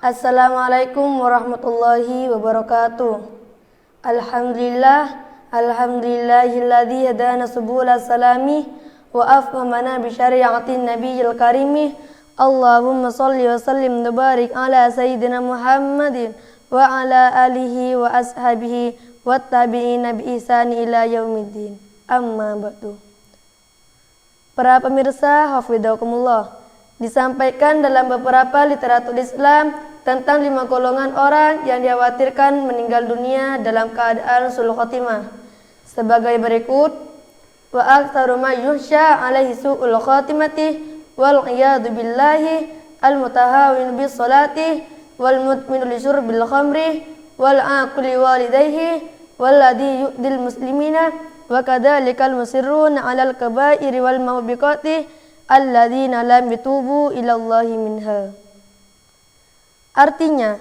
Assalamualaikum warahmatullahi wabarakatuh. Alhamdulillahilladzi hadana subula salami wa afhamana bi syari'atin nabiyil karimi. Allahumma shalli wa sallim wa barik ala sayyidina Muhammadin wa ala alihi wa ashabihi wat tabi'ina bi ihsani ila yaumiddin. Amma ba'du. Para pemirsa hafizakumullah, disampaikan dalam beberapa literatur Islam tentang 5 golongan orang yang dikhawatirkan meninggal dunia dalam keadaan sulh khotimah sebagai berikut: wa aktsaru ma yuhsya alaihi su'ul khotimati wal iyadu billahi al mutahawin bis salati wal mutminu li syurbil khamri wal aquli walidayhi wal ladhi yu'dil muslimina wa kadzalikal musirruna 'alal kaba'iri wal mawbiqati alladzina lam yatubu ilallahi minha. Artinya,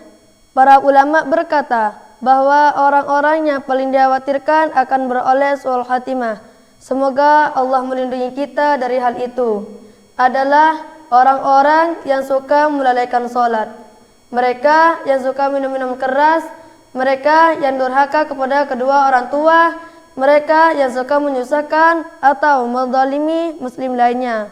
para ulama berkata bahwa orang-orang yang paling dikhawatirkan akan beroleh su'ul khatimah, semoga Allah melindungi kita dari hal itu, adalah orang-orang yang suka melalaikan sholat, mereka yang suka minum-minum keras, mereka yang durhaka kepada kedua orang tua, mereka yang suka menyusahkan atau menzalimi muslim lainnya,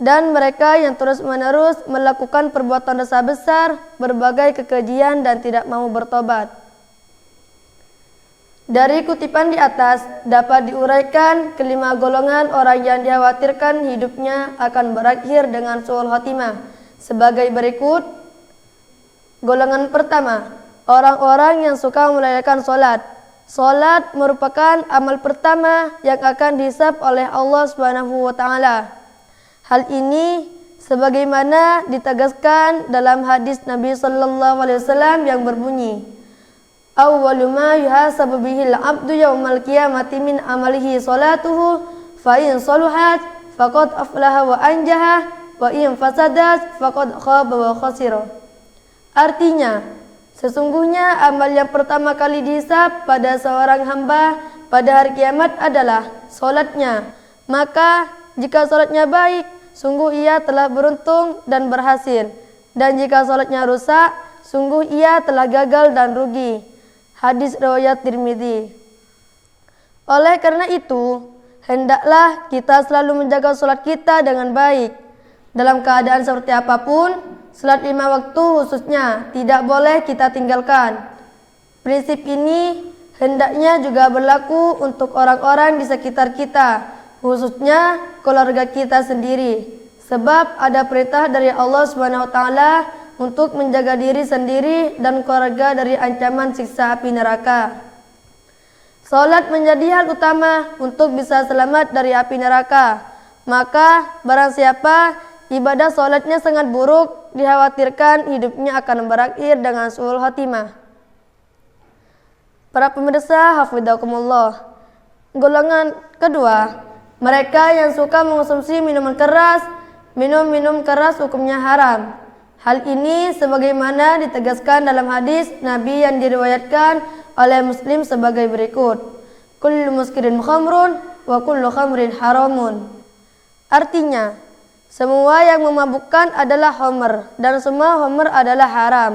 dan mereka yang terus-menerus melakukan perbuatan dosa besar, berbagai kekejian dan tidak mau bertobat. Dari kutipan di atas dapat diuraikan kelima golongan orang yang dikhawatirkan hidupnya akan berakhir dengan su'ul khotimah sebagai berikut. Golongan pertama, orang-orang yang suka melalaikan sholat. Sholat merupakan amal pertama yang akan dihisab oleh Allah Subhanahu wa Ta'ala. Hal ini sebagaimana ditegaskan dalam hadis Nabi sallallahu alaihi wasallam yang berbunyi, awwalu ma yuhasabu bihil abdu yaumal qiyamati min amalihi salatuhu fa in saluhat faqad aflaha wa anjaha wa in fasadat faqad khaba wa khasira. Artinya, sesungguhnya amal yang pertama kali dihisab pada seorang hamba pada hari kiamat adalah salatnya. Maka jika salatnya baik, sungguh ia telah beruntung dan berhasil, dan jika salatnya rusak, sungguh ia telah gagal dan rugi. Hadis riwayat Tirmidzi. Oleh karena itu, hendaklah kita selalu menjaga salat kita dengan baik. Dalam keadaan seperti apapun, salat 5 waktu khususnya tidak boleh kita tinggalkan. Prinsip ini hendaknya juga berlaku untuk orang-orang di sekitar kita, khususnya keluarga kita sendiri, sebab ada perintah dari Allah Subhanahu wa Ta'ala untuk menjaga diri sendiri dan keluarga dari ancaman siksa api neraka. Salat menjadi hal utama untuk bisa selamat dari api neraka. Maka barang siapa ibadah salatnya sangat buruk, dikhawatirkan hidupnya akan berakhir dengan su'ul khatimah. Para pemirsa hafizakumullah, golongan kedua, mereka yang suka mengonsumsi minuman keras. Minum keras hukumnya haram. Hal ini sebagaimana ditegaskan dalam hadis Nabi yang diriwayatkan oleh Muslim sebagai berikut: kullu muskirin khamrun wa kullu khamrin haramun. Artinya, semua yang memabukkan adalah khamr dan semua khamr adalah haram.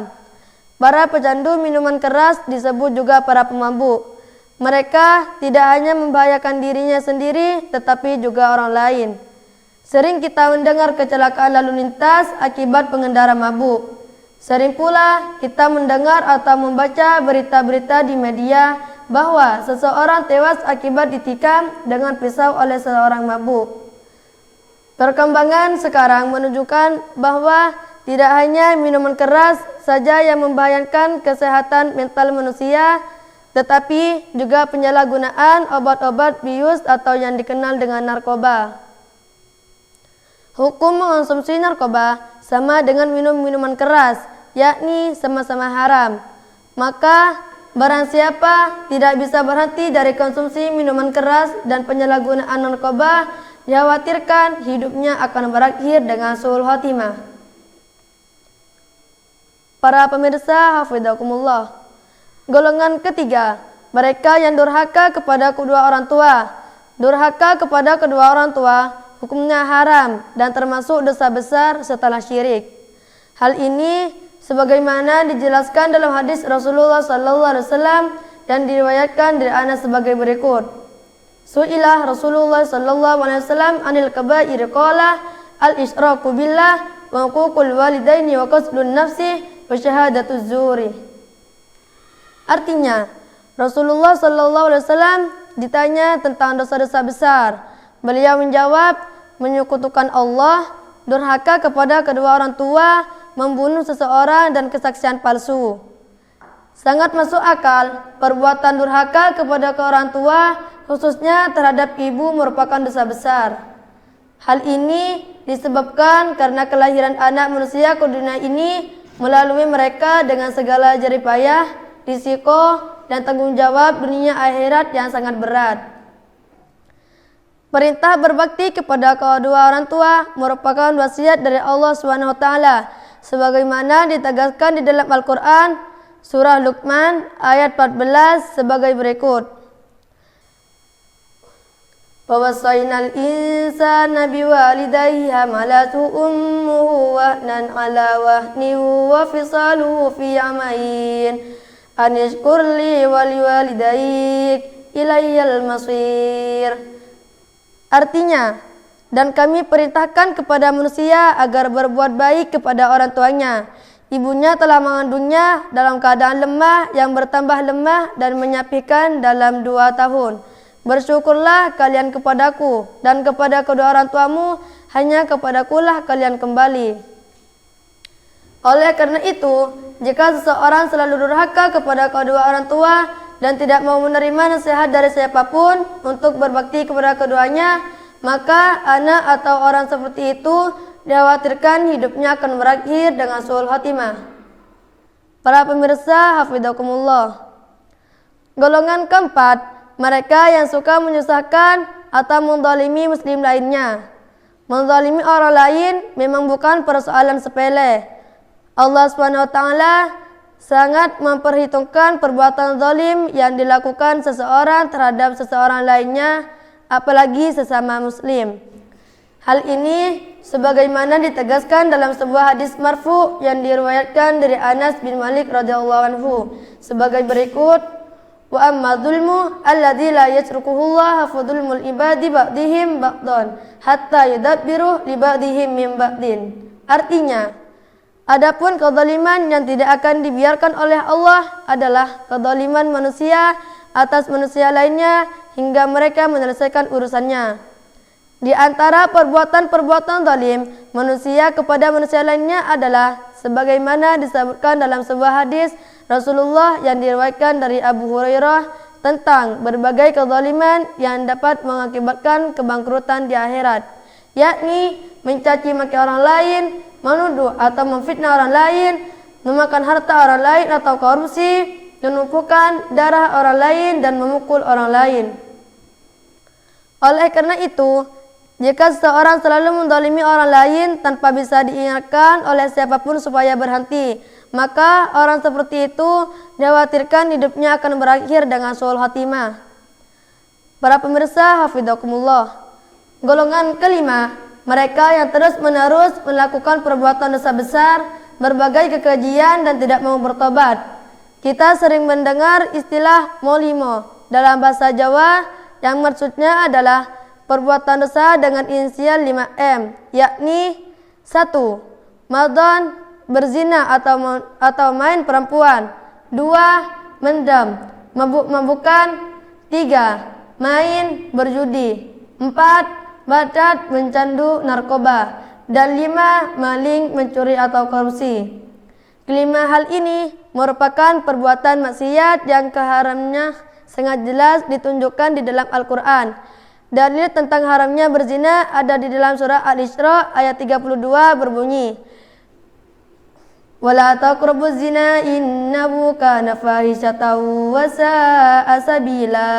Para pecandu minuman keras disebut juga para pemabuk. Mereka tidak hanya membahayakan dirinya sendiri, tetapi juga orang lain. Sering kita mendengar kecelakaan lalu lintas akibat pengendara mabuk. Sering pula kita mendengar atau membaca berita-berita di media bahwa seseorang tewas akibat ditikam dengan pisau oleh seorang mabuk. Perkembangan sekarang menunjukkan bahwa tidak hanya minuman keras saja yang membahayakan kesehatan mental manusia, tetapi juga penyalahgunaan obat-obat bius atau yang dikenal dengan narkoba. Hukum mengonsumsi narkoba sama dengan minum minuman keras, yakni sama-sama haram. Maka barang siapa tidak bisa berhenti dari konsumsi minuman keras dan penyalahgunaan narkoba, dikhawatirkan hidupnya akan berakhir dengan su'ul khatimah. Para pemirsa hafizakumullah, golongan ketiga, mereka yang durhaka kepada kedua orang tua. Durhaka kepada kedua orang tua hukumnya haram dan termasuk dosa besar setelah syirik. Hal ini sebagaimana dijelaskan dalam hadis Rasulullah SAW dan diriwayatkan dari Anas sebagai berikut. Su'ilah Rasulullah SAW anil kabair qala al-isyraku billah wa uququl walidaini wa qatlun nafsi wa syahadatuz zuri. Artinya, Rasulullah SAW ditanya tentang dosa-dosa besar. Beliau menjawab, menyekutukan Allah, durhaka kepada kedua orang tua, membunuh seseorang, dan kesaksian palsu. Sangat masuk akal, perbuatan durhaka kepada orang tua, khususnya terhadap ibu, merupakan dosa besar. Hal ini disebabkan karena kelahiran anak manusia ke dunia ini melalui mereka dengan segala jerih payah, risiko, dan tanggung jawab dunia akhirat yang sangat berat. Perintah berbakti kepada kedua orang tua merupakan wasiat dari Allah SWT, sebagaimana ditegaskan di dalam Al-Quran, surah Luqman ayat 14 sebagai berikut. Wawasainal insana biwalidayhi hamalatu ummuhu wahnan ala wahni wa fisaluhu fi amain anishkurli waliwalidayik ilayyal masir. Artinya, dan kami perintahkan kepada manusia agar berbuat baik kepada orang tuanya. Ibunya telah mengandungnya dalam keadaan lemah yang bertambah lemah dan menyapihkan dalam 2 tahun. Bersyukurlah kalian kepadaku dan kepada kedua orang tuamu, hanya kepadakulah kalian kembali. Oleh karena itu, jika seseorang selalu durhaka kepada kedua orang tua dan tidak mau menerima nasihat dari siapapun untuk berbakti kepada keduanya, maka anak atau orang seperti itu dikhawatirkan hidupnya akan berakhir dengan su'ul khatimah. Para pemirsa, hafizakumullah. Golongan keempat, mereka yang suka menyusahkan atau menzalimi muslim lainnya. Menzalimi orang lain memang bukan persoalan sepele. Allah SWT sangat memperhitungkan perbuatan zalim yang dilakukan seseorang terhadap seseorang lainnya, apalagi sesama muslim. Hal ini sebagaimana ditegaskan dalam sebuah hadis marfu yang diriwayatkan dari Anas bin Malik radhiyallahu anhu sebagai berikut: wa amma dzulmu alladzi la yatrukuhullah fa dzulmul ibadi ba'dihim ba'dan hatta yudabbiru li ba'dihim min ba'din. Artinya, adapun kezaliman yang tidak akan dibiarkan oleh Allah adalah kezaliman manusia atas manusia lainnya hingga mereka menyelesaikan urusannya. Di antara perbuatan-perbuatan zalim manusia kepada manusia lainnya adalah sebagaimana disebutkan dalam sebuah hadis Rasulullah yang diriwayatkan dari Abu Hurairah tentang berbagai kezaliman yang dapat mengakibatkan kebangkrutan di akhirat, yakni mencaci maki orang lain, menuduh atau memfitnah orang lain, memakan harta orang lain atau korupsi, menumpukan darah orang lain dan memukul orang lain. Oleh karena itu, jika seseorang selalu menzalimi orang lain tanpa bisa diingatkan oleh siapapun supaya berhenti, maka orang seperti itu dikhawatirkan hidupnya akan berakhir dengan su'ul khatimah. Para pemirsa, hafizakumullah. Golongan kelima, mereka yang terus-menerus melakukan perbuatan dosa besar, berbagai kekejian dan tidak mau bertobat. Kita sering mendengar istilah molimo dalam bahasa Jawa yang maksudnya adalah perbuatan dosa dengan inisial 5M, yakni 1. Madon, berzina atau main perempuan. 2. Mendam, mabuk-mabukan. 3. Main berjudi. 4. Badat, mencandu narkoba. Dan 5. Maling, mencuri atau korupsi. Kelima hal ini merupakan perbuatan maksiat yang keharamnya sangat jelas ditunjukkan di dalam Al-Quran. Dalil tentang haramnya berzina ada di dalam surah Al-Isra ayat 32 berbunyi, wala taqrabuz zina innahu kana fahisyatan wa sa'a sabila.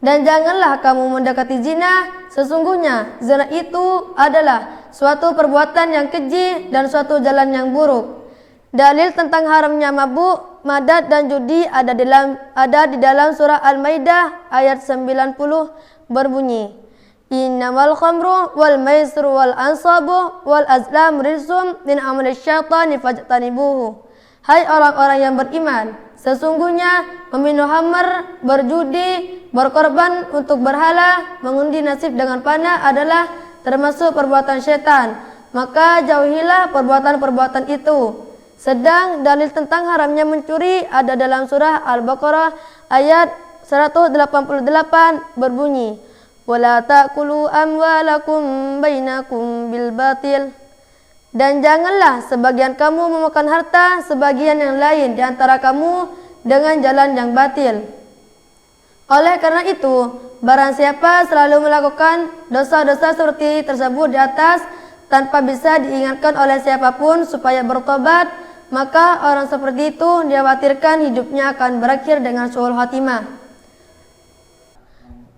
Dan janganlah kamu mendekati zina, sesungguhnya zina itu adalah suatu perbuatan yang keji dan suatu jalan yang buruk. Dalil tentang haramnya mabuk, madat dan judi ada di dalam surah Al-Maidah ayat 90 berbunyi, Innamal khamru wal maisru wal ansabu wal azlam rizqum min amali syaitani fajtanibuhu. Hai orang-orang yang beriman, sesungguhnya meminum khamr, berjudi, berkorban untuk berhala, mengundi nasib dengan panah adalah termasuk perbuatan syaitan. Maka jauhilah perbuatan-perbuatan itu. Sedang dalil tentang haramnya mencuri ada dalam surah Al-Baqarah ayat 188 berbunyi, wala ta'kulu amwalakum bainakum bil batil. Dan janganlah sebagian kamu memakan harta sebagian yang lain di antara kamu dengan jalan yang batil. Oleh karena itu, barang siapa selalu melakukan dosa-dosa seperti tersebut di atas tanpa bisa diingatkan oleh siapapun supaya bertobat, maka orang seperti itu dikhawatirkan hidupnya akan berakhir dengan su'ul khatimah.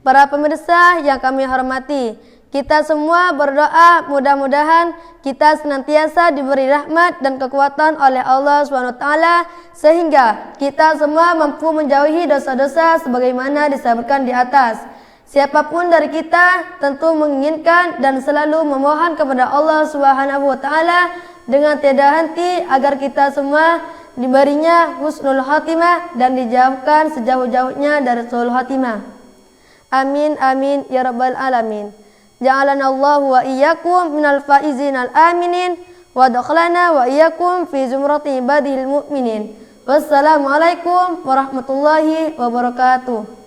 Para pemirsa yang kami hormati, kita semua berdoa mudah-mudahan kita senantiasa diberi rahmat dan kekuatan oleh Allah SWT sehingga kita semua mampu menjauhi dosa-dosa sebagaimana disebutkan di atas. Siapapun dari kita tentu menginginkan dan selalu memohon kepada Allah SWT dengan tiada henti agar kita semua diberinya husnul khatimah dan dijauhkan sejauh-jauhnya dari su'ul khatimah. Amin amin ya rabbal alamin. Ja'alana Allah wa iyyakum minal faizin al aminin wa adkhalana wa iyyakum fi zumrati ibadihil mu'minin. Wassalamualaikum warahmatullahi wabarakatuh.